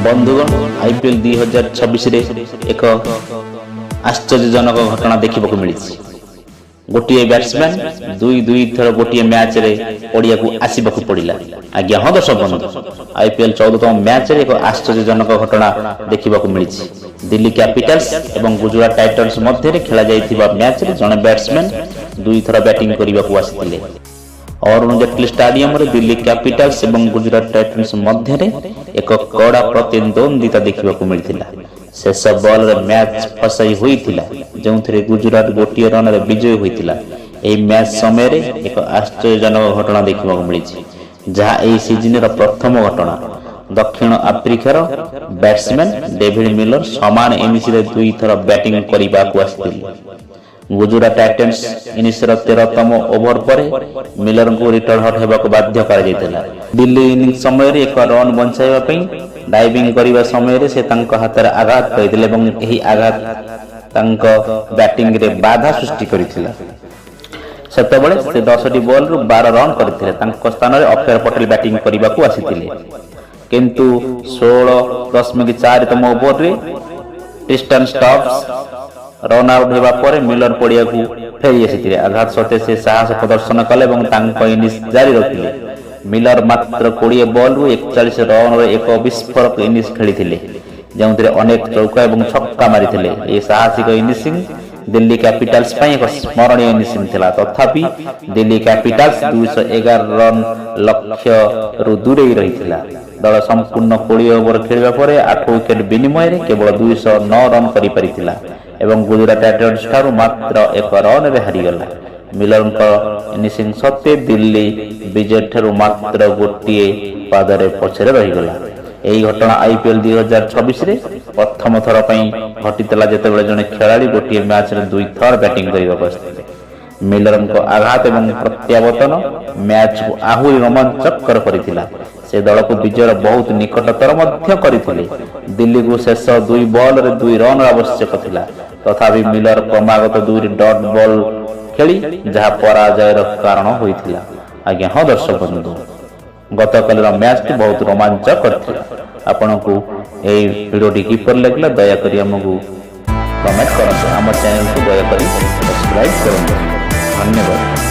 बंधुगण आईपीएल 2026 एक आश्चर्यजनक घटना देखा मिली। गोटे बैट्समैन दुई थर गोटे मैच रे पड़िया को आसवाक पड़ा। आज्ञा हाँ दर्शक बंधु, आईपीएल 14तम मैच रे एक आश्चर्यजनक घटना देखा मिली। दिल्ली कैपिटल्स एवं गुजरात टाइटन्स मध्य खेला जाइथिबा मैच रे जने बैट्समैन दुई थर बैटिंग करने को आसिथिले। अरुण जेटली स्टाडियम रे दिल्ली कैपिटल्स एवं गुजरात टाइटन्स मध्य एक कड़ा प्रतिद्वंदिता देखा मिलता। शेष बॉल रे मैच फसाई होइथिला, जोंथरे गुजरात गोटे रन रे विजय होइथिला। एही मैच समय रे एक आश्चर्यजनक घटना देखा मिली, जहाँ एही सीजन रो प्रथम घटना। दक्षिण अफ्रिकार बैट्समैन डेविड मिलर समान इनिंग्स रे दुई थर बैटिंग करने को आसिथिले। गुजरात टाइटन्स इनिंग्स 13तम ओवर पर मिलर को रिटर्न हट होगा बाध्य कर दिल्ली इनिंग्स समय एक रन बचाइबा डाइविंग करने समय से हाथ में आघात करते, आघात बैटिंग रे बाधा सृष्टि करथिला। सेतबेले से 10टी बॉल रु 12 रन करथिले। स्थान में अक्षर पटेल बैटिंग करने को आसिथिले, किंतु 16.4तम ओवर रे ट्रिस्टन स्टब्स रन आउट होगा पर मिलर पड़िया को फेरी आसी आघात सत्वे से साहस प्रदर्शन कले इनिंग्स जारी रखिले। मिलर मात्र 20 बॉल रु 41 रन एक विस्फोरक इनिंग्स खेली, जो अनेक चौका और छक्का मारी। ये साहसिक इनिंग्स दिल्ली कैपिटल्स एक स्मरणीय इनिंग्स थिला। तथापि दिल्ली कैपिटल्स 211 रन लक्ष्य रु दूरे रही। दल संपूर्ण 20 ओवर खेलिबा परे 8 विकेट विनिमय केवल 209 रन करि परिथिला एवं गुजरात टाइटन्स ठारू मात्र 1 रन रे हारिगला। मिलर इनिंग सत्वे दिल्ली विजय ठारू मात्र गोटे पादरे पछरे रहीगला। यही घटना आईपीएल 2026 रे प्रथम थर घटीला, जेतेबेले जने खेलाड़ी गोटे मैच रे दुई थर बैटिंग करने को आसिथिले। मिलर आघात एवं प्रत्यावर्तन मैच को आहुरी रोमांचकर करथिला। से दल को विजय बहुत निकटतर करथिले। दिल्ली को शेष 2 बॉल रे 2 रन आवश्यक थिला, तथापि मिलर क्रमागत 2 डॉट बॉल खेली जहाँ पराजयर कारण होइथिला। आज्ञा हाँ दर्शक बंधु, गतकाल मैच टी बहुत रोमांचक करथिला। आपनको ए वीडियोटी किपर लगला दयाकरी हमकु कमेंट करंतु। आम चैनल को दयाकरी सब्सक्राइब करंतु। धन्यवाद।